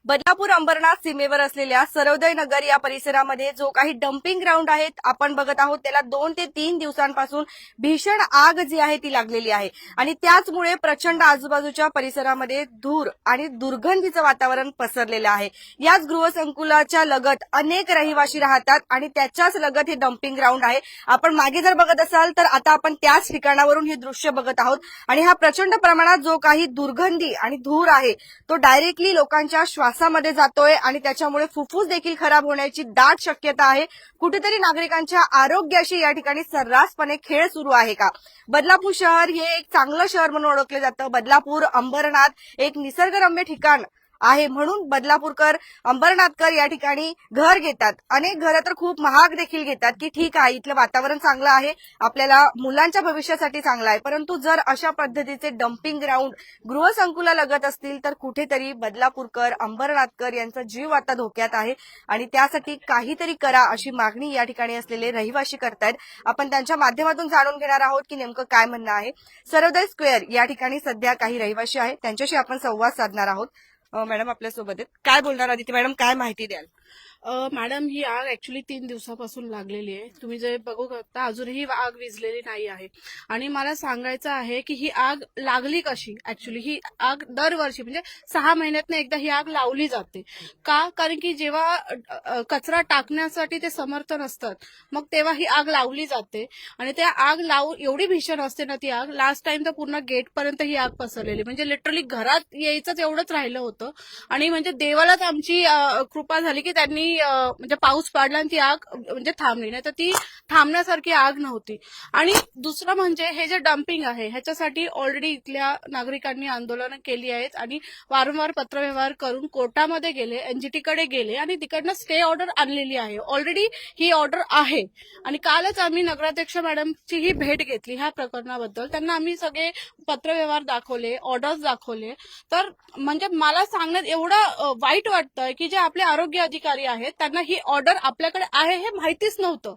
बदलापूर अंबरनाथ सीमेवर असलेल्या सर्वोदय नगर या परिसरामध्ये जो काही डम्पिंग ग्राउंड आहेत आपण बघत आहोत, त्याला 2 ते 3 दिवसांपासून भीषण आग जी आहे ती लागलेली आहे आणि त्याचमुळे प्रचंड आजूबाजूच्या परिसरामध्ये धूर आणि दुर्गंधीचं वातावरण पसरलेलं आहे। याच गृहसंकुलाच्या लगत अनेक रहिवासी राहतात आणि त्याच्याच लगत हे डम्पिंग ग्राउंड आहे। आपण मागे जर बघत असाल तर आता आपण त्याच ठिकाणावरून हे दृश्य बघत आहोत आणि हा प्रचंड प्रमाणात जो काही दुर्गंधी आणि धूर आहे तो डायरेक्टली लोकांच्या श्वासामध्ये जातोय आणि त्याच्यामुळे फुफ्फुस देखील खराब होण्याची दाट शक्यता आहे। कुठेतरी नागरिकांच्या आरोग्याशी या ठिकाणी सर्रासपणे खेळ सुरू आहे का? बदलापूर शहर हे एक चांगलं शहर म्हणून ओळखले जातं। बदलापूर अंबरनाथ एक निसर्गरम्य ठिकाण आहे म्हणून बदलापूरकर अंबरनाथकर या ठिकाणी घर घेतात। अनेक घरं तर खूप महाग देखील घेतात की ठीक आहे, इथलं वातावरण चांगलं आहे, आपल्याला मुलांच्या भविष्यासाठी चांगलं आहे, परंतु जर अशा पद्धतीचे डम्पिंग ग्राउंड गृहसंकुला लगत असतील तर कुठेतरी बदलापूरकर अंबरनाथकर यांचा जीव आता धोक्यात आहे आणि त्यासाठी काहीतरी करा अशी मागणी या ठिकाणी असलेले रहिवासी करतायत। आपण त्यांच्या माध्यमातून जाणून घेणार आहोत की नेमकं काय म्हणणं आहे। सर्वोदय स्क्वेअर या ठिकाणी सध्या काही रहिवासी आहेत, त्यांच्याशी आपण संवाद साधणार आहोत। मॅडम आपल्यासोबत आहेत, काय बोलणार आदिती मॅडम, काय माहिती द्याल? मॅडम, ही आग ऍक्च्युली 3 दिवसापासून लागलेली आहे। तुम्ही जे बघू शकता अजूनही आग विझलेली नाही आहे आणि मला सांगायचं आहे की ही आग लागली कशी। ऍक्च्युली ही आग दरवर्षी म्हणजे 6 महिन्यातनं एकदा ही आग लावली जाते का? कारण की जेव्हा कचरा टाकण्यासाठी ते समर्थ नसतात मग तेव्हा ही आग लावली जाते आणि त्या आग एवढी भीषण असते ना ती आग। लास्ट टाइम तर पूर्ण गेट पर्यंत ही आग पसरलेली, म्हणजे लिटरली घरात यायचंच एवढंच राहिलं होतं आणि म्हणजे देवालाच आमची कृपा झाली की त्यांनी म्हणजे पाऊस पडला आणि ती आग म्हणजे थांबली, नाही तर ती थांबण्यासारखी आग नव्हती। आणि दुसरं म्हणजे हे जे डम्पिंग आहे ह्याच्यासाठी ऑलरेडी इथल्या नागरिकांनी आंदोलनं केली आहेत आणि वारंवार पत्रव्यवहार करून कोर्टामध्ये गेले, एनजीटी कडे गेले आणि तिकडनं स्टे ऑर्डर आणलेली आहे। ऑलरेडी ही ऑर्डर आहे आणि कालच आम्ही नगराध्यक्ष मॅडमची ही भेट घेतली ह्या प्रकरणाबद्दल। त्यांना आम्ही सगळे पत्रव्यवहार दाखवले, ऑर्डर्स दाखवले। तर म्हणजे मला सांगण्यात एवढं वाईट वाटतंय की जे आपले आरोग्य अधिकारी आहेत त्यांना ही ऑर्डर आपल्याकडे आहे हे माहितीच नव्हतं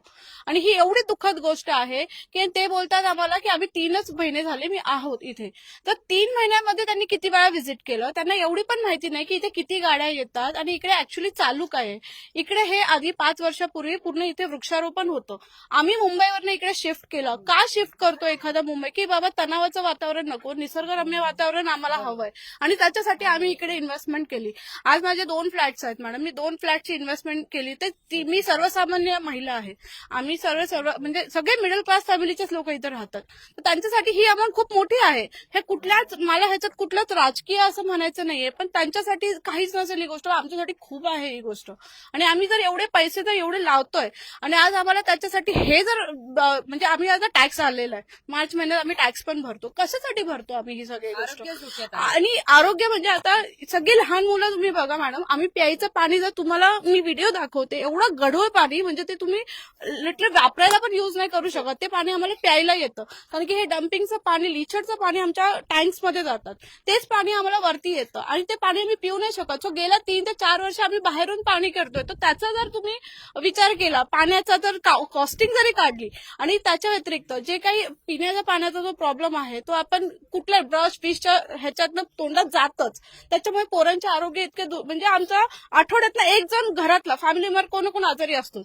आणि ही एवढी दुःखद गोष्ट आहे की ते बोलतात आम्हाला की आम्ही 3च महिने झाले मी आहोत इथे। तर 3 महिन्यामध्ये त्यांनी किती वेळा व्हिजिट केलं, त्यांना एवढी पण माहिती नाही की इथे किती गाड्या येतात आणि इकडे ऍक्च्युली चालू काय आहे। इकडे हे आधी 5 वर्षापूर्वी पूर्ण इथे वृक्षारोपण होतं। आम्ही मुंबईवरनं इकडे शिफ्ट केलं। का शिफ्ट करतो एखादा मुंबई? की बाबा तणावाचं वातावरण नको, निसर्गरम्य वातावरण आम्हाला हवंय आणि त्याच्यासाठी आम्ही इकडे इन्व्हेस्टमेंट केली। आज माझे 2 फ्लॅट्स आहेत मॅडम, मी 2 फ्लॅटची इन्व्हेस्टमेंट केली। तर मी सर्वसामान्य महिला आहे, आम्ही सर्व म्हणजे सगळे मिडल क्लास फॅमिलीचेच लोक इथे राहतात। तर त्यांच्यासाठी ही अमाऊंट खूप मोठी आहे। हे मला ह्याच्यात कुठलंच राजकीय असं म्हणायचं नाहीये, पण त्यांच्यासाठी काहीच नसेल ही गोष्ट, आमच्यासाठी खूप आहे ही गोष्ट। आणि आम्ही जर एवढे पैसे तर एवढे लावतोय आणि आज आम्हाला त्याच्यासाठी हे जर म्हणजे आम्ही आता टॅक्स आलेला आहे, मार्च महिन्यात आम्ही टॅक्स पण भरतो। कशासाठी भरतो आम्ही ही सगळी गोष्ट? आणि आरोग्य म्हणजे आता सगळी लहान मुलं तुम्ही बघा मॅडम, आम्ही प्यायचं पाणी जर तुम्हाला मी व्हिडिओ दाखवते, एवढं गढूळ पाणी म्हणजे ते तुम्ही लिटरली वापरायला पण युज नाही करू शकत, ते पाणी आम्हाला प्यायला येतं। कारण की हे डम्पिंगचं पाणी, लिचडचं पाणी आमच्या टँक्समध्ये जातात, तेच पाणी आम्हाला वरती येतं आणि ते पाणी आम्ही पिऊ नाही शकत। सो गेल्या 3 ते 4 वर्ष आम्ही बाहेरून पाणी करतोय। तर त्याचा जर तुम्ही विचार केला, पाण्याचा जर कॉस्टिंग जरी काढली आणि त्याच्या व्यतिरिक्त जे काही पिण्याच्या पाण्याचा जो प्रॉब्लेम आहे तो आपण कुठल्या ब्रश फिशच्या ह्याच्यातनं तोंडात जातच, त्याच्यामुळे पोरांचे आरोग्य इतके म्हणजे आमचा आठवड्यातला एक जण घरातला फॅमिली मेंबर कोण कोण आजारी असतो।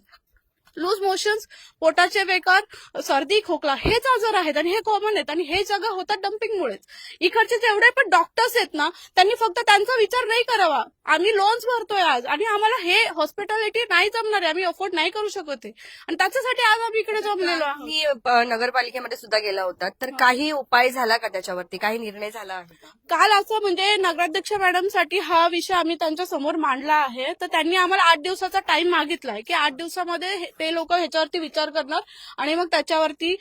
लूज मोशन्स, पोटाचे विकार, सर्दी, खोकला हेच आजार आहेत आणि हे कॉमन आहेत आणि हे सगळं होतात डम्पिंगमुळेच। इकडचे जेवढे पण डॉक्टर्स आहेत ना त्यांनी फक्त त्यांचा विचार नाही करावा। आम्ही लोन्स भरतोय आज आणि आम्हाला हे हॉस्पिटॅलिटी नाही जमणार आहे, आम्ही अफोर्ड नाही करू शकत आहे आणि त्याच्यासाठी आज आम्ही इकडे जमलेलो आहोत। मी नगरपालिकेमध्ये सुद्धा गेला होता, तर काही उपाय झाला का त्याच्यावरती? काही निर्णय झाला आहे का? काल असं म्हणजे नगराध्यक्ष मॅडमसाठी हा विषय आम्ही त्यांच्या समोर मांडला आहे। तर त्यांनी आम्हाला 8 दिवसाचा टाइम मागितलाय की 8 दिवसामध्ये ते लोक ह्याच्यावरती विचार करणार आणि मग त्याच्यावरती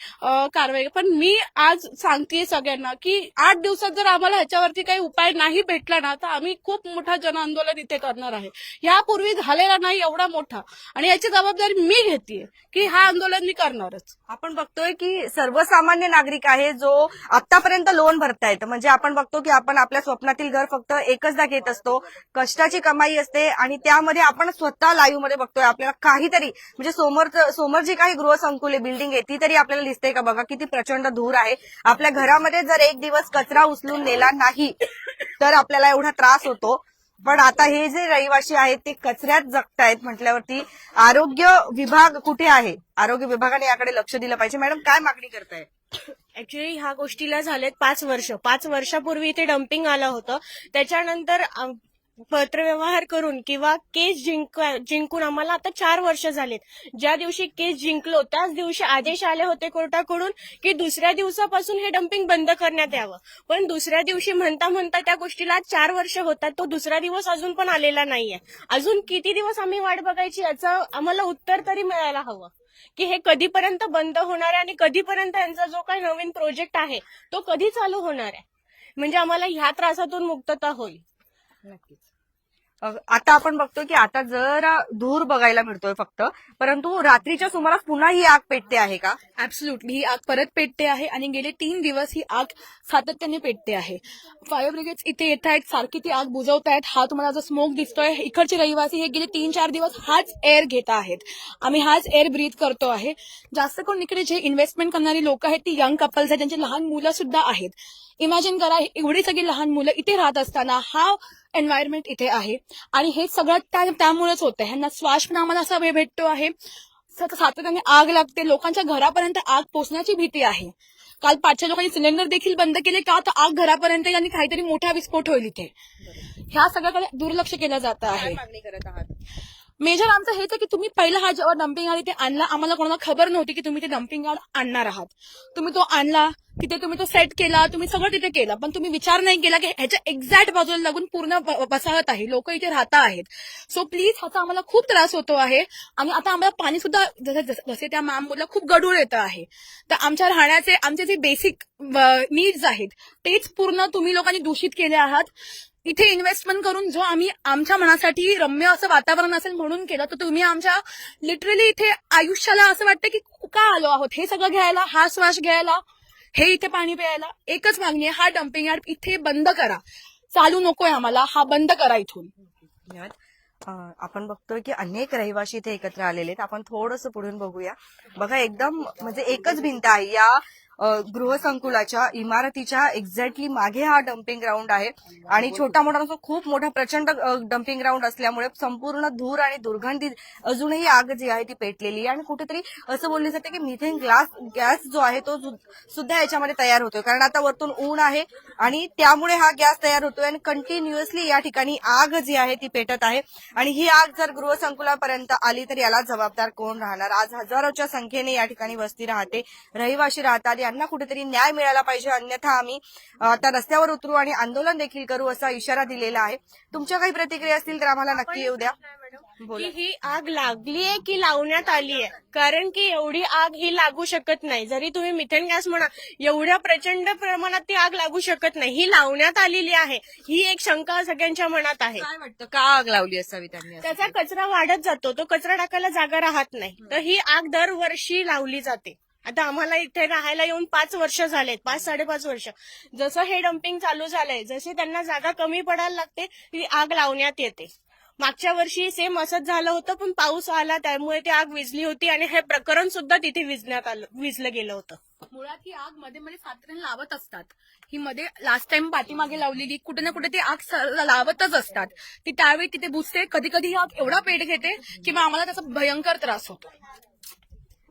कारवाई। पण मी आज सांगतेय सगळ्यांना की 8 दिवसात जर आम्हाला ह्याच्यावरती काही उपाय नाही भेटला ना तर आम्ही खूप मोठा जनआंदोलन इथे करणार आहे। यापूर्वी झालेला नाही एवढा मोठा आणि याची जबाबदारी मी घेतेय की हा आंदोलन मी करणारच। आपण बघतोय की सर्वसामान्य नागरिक आहे जो आतापर्यंत लोन भरतायत, म्हणजे आपण बघतो की आपण आपल्या स्वप्नातील घर फक्त एकचदा घेत असतो, कष्टाची कमाई असते आणि त्यामध्ये आपण स्वतः लाईव्ह मध्ये बघतोय आपल्याला काहीतरी म्हणजे समोर जी काही गृहसंकुले बिल्डिंग आहे ती तरी आपल्याला दिसते का? बघा किती प्रचंड धूर आहे। आपल्या घरामध्ये जर एक दिवस कचरा उचलून नेला नाही तर आपल्याला एवढा त्रास होतो पण आता हे जे रहिवासी आहेत ते कचऱ्यात जगतायत म्हटल्यावरती आरोग्य विभाग कुठे आहे? आरोग्य विभागाने याकडे लक्ष दिलं पाहिजे. मॅडम काय मागणी करताय? ऍक्च्युली ह्या गोष्टीला झालेत 5 वर्ष. 5 वर्षापूर्वी इथे डम्पिंग आलं होतं. त्याच्यानंतर पत्रव्यवहार करून किंवा केस जिंकून आम्हाला आता 4 वर्ष झालेत. ज्या दिवशी केस जिंकलो त्याच दिवशी आदेश आले होते कोर्टाकडून की दुसऱ्या दिवसापासून हे डम्पिंग बंद करण्यात यावं. पण दुसऱ्या दिवशी म्हणता म्हणता त्या गोष्टीला 4 वर्ष होतात. तो दुसरा दिवस अजून पण आलेला नाहीये. अजून किती दिवस आम्ही वाट बघायची याचं आम्हाला उत्तर तरी मिळायला हवं की हे कधीपर्यंत बंद होणार आहे आणि कधीपर्यंत यांचा जो काही नवीन प्रोजेक्ट आहे तो कधी चालू होणार आहे, म्हणजे आम्हाला ह्या त्रासातून मुक्तता होईल. नक्कीच. आता आपण बघतोय की आता जरा धूर बघायला मिळतोय फक्त, परंतु रात्रीच्या सुमारास पुन्हा ही आग पेटते आहे का? ऍब्सोल्युटली ही आग परत पेटते आहे आणि गेले 3 दिवस ही आग सातत्याने पेटते आहे. फायर ब्रिगेड इथे येत आहेत, सारखी ती आग बुजवतायत. हा तुम्हाला जो स्मोक दिसतोय, इकडचे रहिवासी हे गेले 3-4 दिवस हाच एअर घेत आहेत. आम्ही हाच एअर ब्रीथ करतो आहे. जास्त करून इकडे जे इन्व्हेस्टमेंट करणारी लोक आहेत ती यंग कपल्स आहेत, त्यांची लहान मुलं सुद्धा आहेत. इमॅजिन करा एवढी सगळी लहान मुलं इथे राहत असताना हा एन्व्हायरमेंट इथे आहे आणि हे सगळं त्यामुळेच होतं. ह्यांना श्वास पण आम्हाला असा वेळ भेटतो आहे. सातत्याने आग लागते, लोकांच्या घरापर्यंत आग पोहोचण्याची भीती आहे. काल 5 लोकांनी सिलेंडर देखील बंद केले का तर आग घरापर्यंत आणि काहीतरी मोठा विस्फोट होईल इथे. ह्या सगळ्याकडे दुर्लक्ष केलं जात आहे. मागणी करत आहात? मेजर आमचं हेच आहे की तुम्ही पहिला हा जेव्हा डम्पिंग यार्ड इथे आणला, आम्हाला कोणाला खबर नव्हती की तुम्ही ते डम्पिंग यार्ड आणणार आहात. तुम्ही तो आणला, तिथे तुम्ही तो सेट केला, तुम्ही सगळं तिथे केलं, पण तुम्ही विचार नाही केला की ह्याच्या एक्झॅक्ट बाजूला लागून पूर्ण वसाहत आहे, लोक इथे राहता आहेत. सो प्लीज ह्याचा आम्हाला खूप त्रास होतो आहे. आणि आता आम्हाला पाणी सुद्धा जसे त्या मॅम बोलला खूप गढूळ येतं आहे. तर आमच्या राहण्याचे आमचे जे बेसिक नीड्स आहेत तेच पूर्ण तुम्ही लोकांनी दूषित केले आहात. इथे इन्व्हेस्टमेंट करून जो आम्ही आमच्या मनासाठी रम्य असं वातावरण असेल म्हणून केलं, तर तुम्ही आमच्या लिटरली इथे आयुष्याला असं वाटतं की का आलो आहोत हे सगळं घ्यायला, हा श्वास घ्यायला, हे इथे पाणी प्यायला. एकच मागणी आहे, हा डम्पिंग यार्ड इथे बंद करा. चालू नकोय आम्हाला, हा बंद करा इथून. धन्यवाद. आपण बघतोय की अनेक रहिवासी इथे एकत्र आलेले आहेत. आपण थोडंसं पुढून बघूया. बघा एकदम म्हणजे एकच भिंत आहे या गृहसंकुलाच्या इमारतीच्या एक्झॅक्टली मागे हा डम्पिंग ग्राउंड आहे आणि छोटा मोठा नसतो, खूप मोठा प्रचंड डम्पिंग ग्राउंड असल्यामुळे संपूर्ण धूर आणि दुर्गंधी अजूनही आग जी आहे ती पेटलेली आहे. आणि कुठेतरी असं बोलले जाते की मिथेन गॅस जो आहे तो सुद्धा याच्यामध्ये तयार होतोय, कारण आता वरतून ऊन आहे आणि त्यामुळे हा गॅस तयार होतोय आणि कंटिन्युअसली या ठिकाणी आग जी आहे ती पेटत आहे. आणि ही आग जर गृहसंकुलापर्यंत आली तर याला जबाबदार कोण राहणार? आज हजारोच्या संख्येने या ठिकाणी वस्ती राहते, रहिवासी राहतात. यांना कुठेतरी न्याय मिळाला पाहिजे, अन्यथा आम्ही आता रस्त्यावर उतरू आणि आंदोलन देखील करू असा इशारा दिलेला आहे. तुमच्या काही प्रतिक्रिया असतील तर आम्हाला नक्की येऊ द्या. की ही आग लागलीये की लावण्यात आलीये, कारण की एवढी आग ही लागू शकत नाही. जरी तुम्ही मिथेन गॅस म्हणा, एवढ्या प्रचंड प्रमाणात ती आग लागू शकत नाही. ही लावण्यात आलेली आहे, ही एक शंका सगळ्यांच्या मनात आहे. काय वाटतं का आग लावली असावी त्यांनी? त्याचा कचरा वाढत जातो, तो कचरा टाकायला जागा राहत नाही, तर ही आग दरवर्षी लावली जाते. आता आम्हाला इथे राहायला येऊन 5 वर्ष झालेत, 5-5.5 वर्ष. जसं हे डम्पिंग चालू झालंय, जसे त्यांना जागा कमी पडायला लागते ती आग लावण्यात येते. मागच्या वर्षी सेम असंच झालं होतं, पण पाऊस आला त्यामुळे ती आग विझली होती आणि हे प्रकरण सुद्धा तिथे विझलं गेलं होतं. मुळात ही आग मध्ये मध्ये सातत्याने लावत असतात. ही मध्ये लास्ट टाइम पाठीमागे लावलेली कुठे ना कुठे ती आग लावतच असतात. ती त्यावेळी तिथे बुजते. कधी कधी ही आग एवढा पेट घेते की मग आम्हाला त्याचा भयंकर त्रास होतो.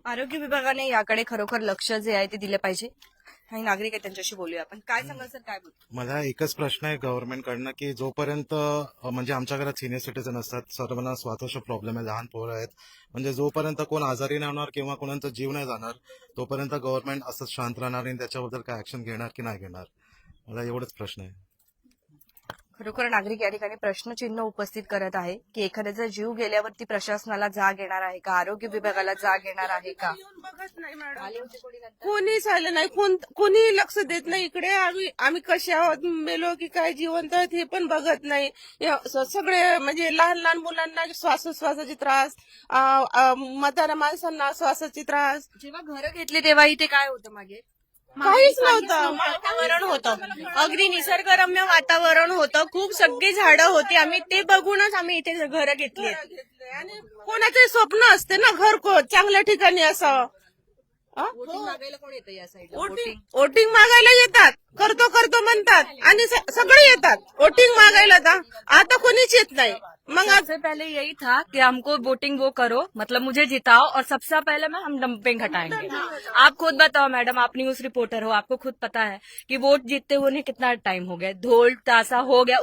आरोग्य विभागाने याकडे खरोखर लक्ष जे आहे ते दिलं पाहिजे. काही नागरिक आहे त्यांच्याशी बोलूया आपण. काय सांगाल सर, काय बोलतो? मला एकच प्रश्न आहे गव्हर्नमेंटकडनं की जोपर्यंत म्हणजे आमच्या घरात सिनियर सिटीजन असतात, सर्वांना श्वासोच्छवास प्रॉब्लेम आहे, लहान पोरं आहेत, म्हणजे जोपर्यंत कोण आजारी नाही होणार किंवा कोणाचा जीव नाही जाणार तोपर्यंत गव्हर्नमेंट असंच शांत राहणार आणि त्याच्याबद्दल काय ऍक्शन घेणार की नाही घेणार, मला एवढंच प्रश्न आहे. खरोखर नागरिक या ठिकाणी प्रश्नचिन्ह उपस्थित करत आहे की एखाद्याचा जीव गेल्यावरती प्रशासनाला जाग येणार आहे का, आरोग्य विभागाला जाग येणार आहे का? बघत नाही मॅडम, आले होते कोणी नंतर? कोणीच आलं नाही, कोणी लक्ष देत नाही इकडे. आम्ही कसे आहोत, मेलो की काय जिवंत आहेत हे पण बघत नाही. सगळे म्हणजे लहान लहान मुलांना श्वासोच्छवासाचे त्रास, म्हाताऱ्या माणसांना श्वासाचे त्रास. जेव्हा घरं घेतली तेव्हा इथे काय होतं मागे? काहीच नव्हतं. वातावरण होतं, अगदी निसर्गरम्य वातावरण होतं, खूप सगळी झाडं होती. आम्ही ते बघूनच आम्ही इथे घरं घेतली. आणि कोणाचे स्वप्न असते ना घर चांगल्या ठिकाणी असावं. वोटिंग मागायला कोण येतं या साईडला? वोटिंग मागायला येतात, करतो म्हणतात आणि सगळे येतात वोटिंग मागायला. आता कोणी कोणीच येत नाही. मग सबसे पहले यही था कि हमको वोटिंग वो करो, मतलब मुझे जिताओ और सबसे पहले मैं हम डंपिंग हटाएंगे। आप खुद बताओ मैडम, आप न्यूज रिपोर्टर हो, आपको खुद पता है कि वोट जीतते हुए उन्हें कितना टाइम हो गया, ढोल ताशा हो गया,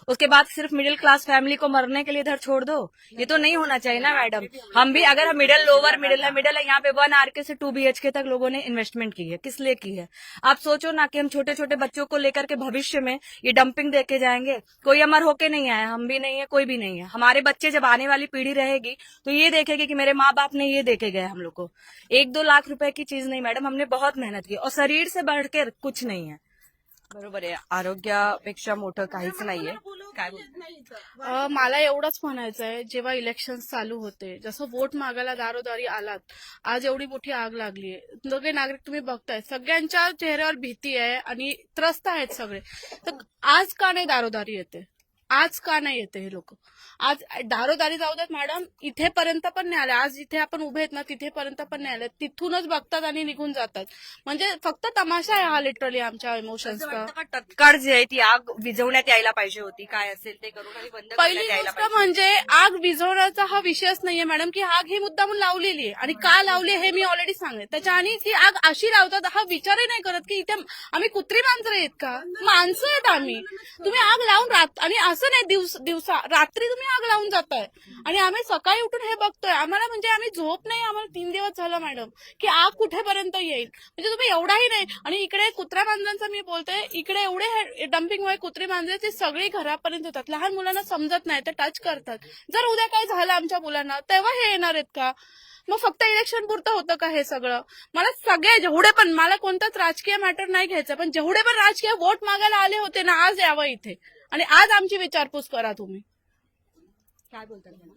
उसके बाद सिर्फ मिडिल क्लास फैमिली को मरने के लिए इधर छोड़ दो। ये तो नहीं होना चाहिए ना मैडम। हम भी अगर हम मिडिल है यहाँ पे 1 RK से 2 BHK तक लोगों ने इन्वेस्टमेंट की है, किस लिए की है? आप सोचो ना कि हम छोटे छोटे बच्चों को लेकर के भविष्य में ये डंपिंग देके जाएंगे। कोई अमर होके नहीं आया, हम भी नहीं है, कोई भी नहीं है। हमारे बच्चे जब आने वाली पीढ़ी रहेगी तो ये देखेगी कि मेरे माँ बाप ने ये देके गए हम लोग को। 1-2 लाख रुपए की चीज नहीं मैडम, हमने बहुत मेहनत की और शरीर से बढ़ के कुछ नहीं है। बरोबर आहे, आरोग्यापेक्षा मोठं काहीच नाहीये. काय बोलता? मला एवढंच म्हणायचं आहे, जेव्हा इलेक्शन चालू होते, जसं वोट मागायला दारोदारी आलात, आज एवढी मोठी आग लागलीये, सगळे नागरिक तुम्ही बघताय, सगळ्यांच्या चेहऱ्यावर भीती आहे आणि त्रस्त आहेत सगळे. तर आज का नाही दारोदारी येते? आज का नाही येते हे लोक? आज दारोदारी जाऊ देत मॅडम, इथेपर्यंत पण नाही आले. आज इथे आपण उभे आहेत ना, तिथेपर्यंत पण नाही आले. तिथूनच बघतात आणि निघून जातात. म्हणजे फक्त तमाशा आहे हा लिटरली आमच्या इमोशन्सचा. तत्काळ जी आहे ती आग विझवण्यात यायला पाहिजे होती, काय असेल ते करून आणि बंद पहिली करण्यात यायला गोष्ट पाहिजे. म्हणजे आग विझवण्याचा हा विषयच नाहीये मॅडम, की आग ही मुद्दामून लावलेली आहे आणि का लावली हे मी ऑलरेडी सांगेन. त्याच्या आणि ती आग अशी लावतात हा विचारही नाही करत की इथे आम्ही कुत्री मांजरं आहेत का? माणसं आहेत आम्ही. तुम्ही आग लावून आणि असं नाही दिवसा रात्री तुम्ही आग लावून जाताय आणि आम्ही सकाळी उठून हे बघतोय. आम्हाला म्हणजे आम्ही झोप नाही, आम्हाला 3 दिवस झालं मॅडम, की आग कुठेपर्यंत येईल. म्हणजे तुम्ही एवढाही नाही. आणि इकडे कुत्र्या मांजरांचं मी बोलते, इकडे एवढे डम्पिंगमुळे कुत्री मांजरे ते सगळी घरापर्यंत येतात. लहान मुलांना समजत नाही, ते टच करतात. जर उद्या काय झालं आमच्या मुलांना तेव्हा हे येणार आहेत का? मग फक्त इलेक्शन पुरतं होतं का हे सगळं? मला सगळे जेवढे पण, मला कोणताच राजकीय मॅटर नाही घ्यायचं, पण जेवढे पण राजकीय वोट मागायला आले होते ना, आज यावं इथे आणि आज आमची विचारपूस करा तुम्ही. काय बोलतात मॅडम?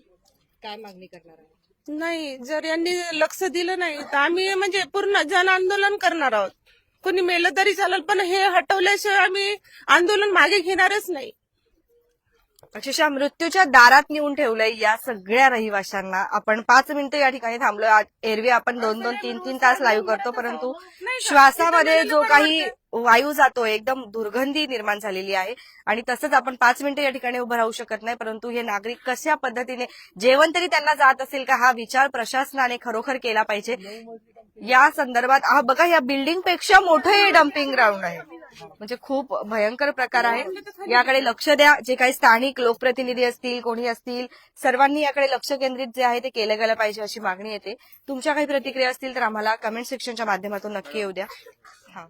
काय मागणी करणार आहे? नाही, जर यांनी लक्ष दिलं नाही तर आम्ही म्हणजे पूर्ण जन आंदोलन करणार आहोत. कोणी मेलं तरी चालेल, पण हे हटवल्याशिवाय आम्ही आंदोलन मागे घेणारच नाही. अक्षरशः मृत्यूच्या दारात नेऊन ठेवलंय या सगळ्या रहिवाशांना. आपण 5 मिनिटं या ठिकाणी थांबलोय. एरवी आपण 2-2, 3-3 तास लाईव्ह करतो, परंतु श्वासामध्ये जो काही वायू जातोय एकदम दुर्गंधी निर्माण झालेली आहे आणि तसंच आपण 5 मिनिटं या ठिकाणी उभं राहू शकत नाही. परंतु हे नागरिक कशा पद्धतीने जेवण तरी त्यांना जात असेल का, हा विचार प्रशासनाने खरोखर केला पाहिजे. या संदर्भात बघा, या बिल्डिंग पेक्षा मोठं हे डम्पिंग ग्राउंड आहे. म्हणजे खूप भयंकर प्रकार आहे. याकडे लक्ष द्या. जे काही स्थानिक लोकप्रतिनिधी असतील, कोणी असतील, सर्वांनी याकडे लक्ष केंद्रित जे आहे ते केलं गेलं पाहिजे अशी मागणी येते. तुमच्या काही प्रतिक्रिया असतील तर आम्हाला कमेंट सेक्शनच्या माध्यमातून नक्की येऊ द्या. हा,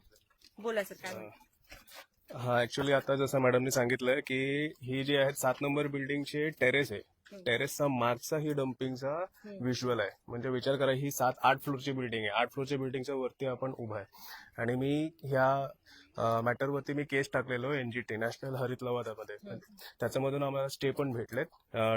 बोला सर, काय म्हणता? हा, ऍक्च्युली आता जसं मॅडमने सांगितलं की ही जी आहे 7 नंबर बिल्डिंगचे टेरेस आहे, टेरेसचा मागचा ही डम्पिंगचा व्हिज्युअल आहे. म्हणजे विचार करा, ही 7-8 फ्लोअरची बिल्डिंग आहे. 8 फ्लोअरच्या बिल्डिंगच्या वरती आपण उभा आहे आणि मी ह्या मॅटरवरती मी केस टाकलेलो NGT नॅशनल हरित लवादामध्ये. त्याच्यामधून आम्हाला स्टे पण भेटलेत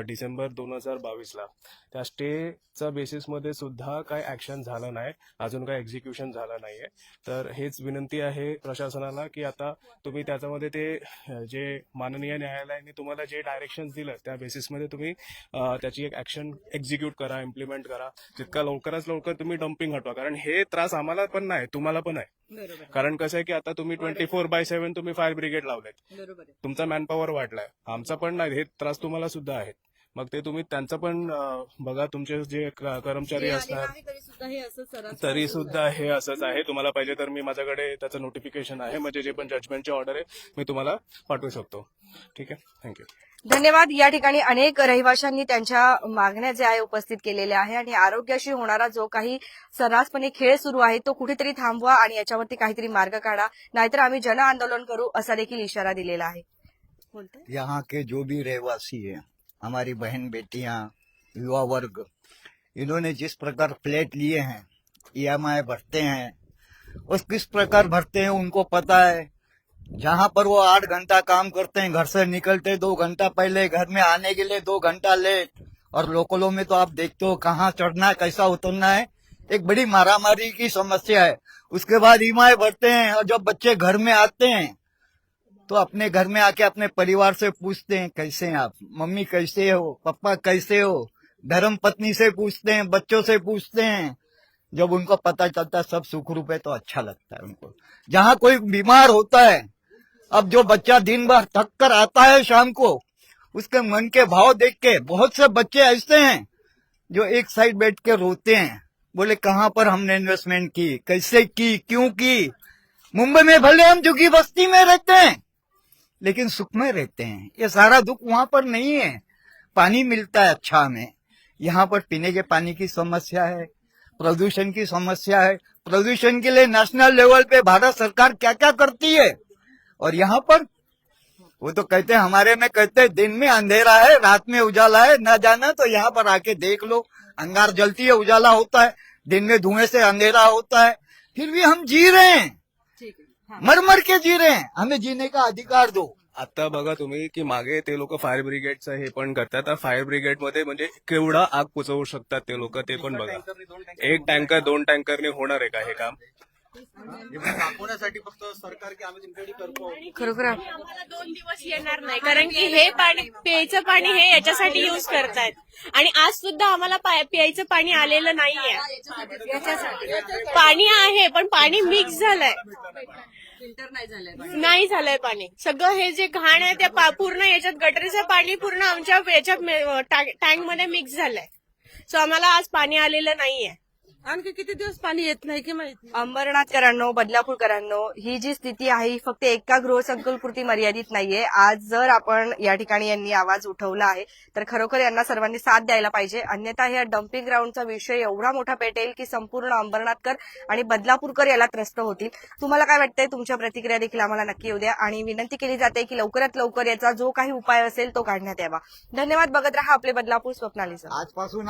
डिसेंबर 2022ला. त्या स्टेच्या बेसिसमध्ये सुद्धा काय ऍक्शन झालं नाही, अजून काय एक्झिक्युशन झालं नाहीये. तर हेच विनंती आहे प्रशासनाला की आता तुम्ही त्याच्यामध्ये ते जे माननीय न्यायालयाने तुम्हाला जे डायरेक्शन दिलं त्या बेसिसमध्ये तुम्ही त्याची एक ऍक्शन एक्झिक्यूट करा, इम्प्लिमेंट करा. जितका लवकरात लवकर तुम्ही डम्पिंग हटवा, कारण हे त्रास आम्हाला पण नाही, तुम्हाला पण आहे. कारण कसं आहे की आता तुम्ही 24/7 तुम्ही फायर ब्रिगेड लावलेत, तुमचा मॅनपॉवर वाढलाय, आमचा पण नाही. हे त्रास तुम्हाला सुद्धा आहेत. मग ते तुम्ही त्यांचं पण बघा, तुमचे जे कर्मचारी असणार तरी सुद्धा हे असंच आहे. तुम्हाला पाहिजे तर मी माझ्याकडे त्याचं नोटिफिकेशन आहे, म्हणजे जे पण जजमेंटची ऑर्डर आहे मी तुम्हाला पाठवू शकतो. ठीक आहे, थँक्यू. धन्यवाद. या ठिकाणी अनेक रहिवाशांनी त्यांच्या मागण्या ज्या आहे उपस्थित केलेल्या आहे आणि आरोग्याशी होणारा जो काही सर्रासपणे खेळ सुरू आहे तो कुठेतरी थांबवा आणि याच्यावरती काहीतरी मार्ग काढा, नाहीतर आम्ही जन आंदोलन करू असा देखील इशारा दिलेला आहे. बोलते यहाँ के जो भी रहवासी हैं, हमारी बहन बेटियां, युवा वर्ग, इन्होंने जिस प्रकार फ्लैट लिए हैं, EMI भरते हैं, उस किस प्रकार भरते हैं उनको पता है. जहाँ पर वो 8 घंटा काम करते हैं, घर से निकलते 2 घंटा पहले, घर में आने के लिए 2 घंटा लेट. और लोकलों में तो आप देखते हो कहाँ चढ़ना है, कैसा उतरना है, एक बड़ी मारामारी की समस्या है. उसके बाद EMI भरते हैं और जब बच्चे घर में आते हैं तो अपने घर में आके अपने परिवार से पूछते हैं कैसे हैं आप, मम्मी कैसे हो, पापा कैसे हो, धर्म पत्नी से पूछते हैं, बच्चों से पूछते हैं. जब उनको पता चलता है सब सुखरूप है तो अच्छा लगता है उनको. जहाँ कोई बीमार होता है, अब जो बच्चा दिन भर थक कर आता है शाम को, उसके मन के भाव देख के बहुत से बच्चे ऐसे हैं जो एक साइड बैठ के रोते हैं, बोले कहाँ पर हमने इन्वेस्टमेंट की, कैसे की, क्यों की। मुंबई में भले हम झुग्गी बस्ती में रहते हैं लेकिन सुख में रहते हैं, ये सारा दुख वहां पर नहीं है। पानी मिलता है अच्छा हमें, यहाँ पर पीने के पानी की समस्या है, प्रदूषण की समस्या है। प्रदूषण के लिए नेशनल लेवल पे भारत सरकार क्या क्या करती है, और यहाँ पर वो तो कहते हैं, हमारे में कहते हैं दिन में अंधेरा है रात में उजाला है, ना जाना तो यहाँ पर आके देख लो, अंगार जलती है उजाला होता है, दिन में धुएं से अंधेरा होता है, फिर भी हम जी रहे हैं, मर मर के जी रहे हैं। हमें जीने का अधिकार दो। आता बघा तुम्ही की मागे ते लोक फायर ब्रिगेडचं हे पण करतात. तर फायर ब्रिगेडमध्ये म्हणजे केवढा आग पोचवू शकतात ते लोक, ते पण बघा. एक टँकर 2 टँकरने होणार आहे का हे काम? दाखवण्यासाठी फक्त सरकार की आम्ही तुमच्याकडे करतो. खरोखर आम्हाला 2 दिवस येणार नाही, कारण की हे पाणी, प्यायचं पाणी हे याच्यासाठी युज करतायत. आणि आज सुद्धा आम्हाला प्यायचं पाणी आलेलं नाहीये. पाणी आहे पण पाणी मिक्स झालंय, नाही झालंय पाणी. सगळं हे जे घाण आहे ते पूर्ण याच्यात गटरीचं पाणी पूर्ण आमच्या याच्यात टँक मध्ये मिक्स झालंय. सो आम्हाला आज पाणी आलेलं नाहीये. आणखी किती दिवस पाणी येत नाही की माहिती. अंबरनाथकरांनो, बदलापूरकरांनो, ही जी स्थिती आहे ही फक्त एका गृहसंकुलपुरती मर्यादित नाहीये. आज जर आपण या ठिकाणी यांनी आवाज उठवला आहे तर खरोखर यांना सर्वांनी साथ द्यायला पाहिजे. अन्यथा या डम्पिंग ग्राउंडचा विषय एवढा मोठा पेटेल की संपूर्ण अंबरनाथकर आणि बदलापूरकर याला त्रस्त होतील. तुम्हाला काय वाटतंय? तुमच्या प्रतिक्रिया देखील आम्हाला नक्की येऊ द्या आणि विनंती केली जाते की लवकरात लवकर याचा जो काही उपाय असेल तो काढण्यात यावा. धन्यवाद. बघत रहा आपले बदलापूर. स्वप्नाली सर. आजपासून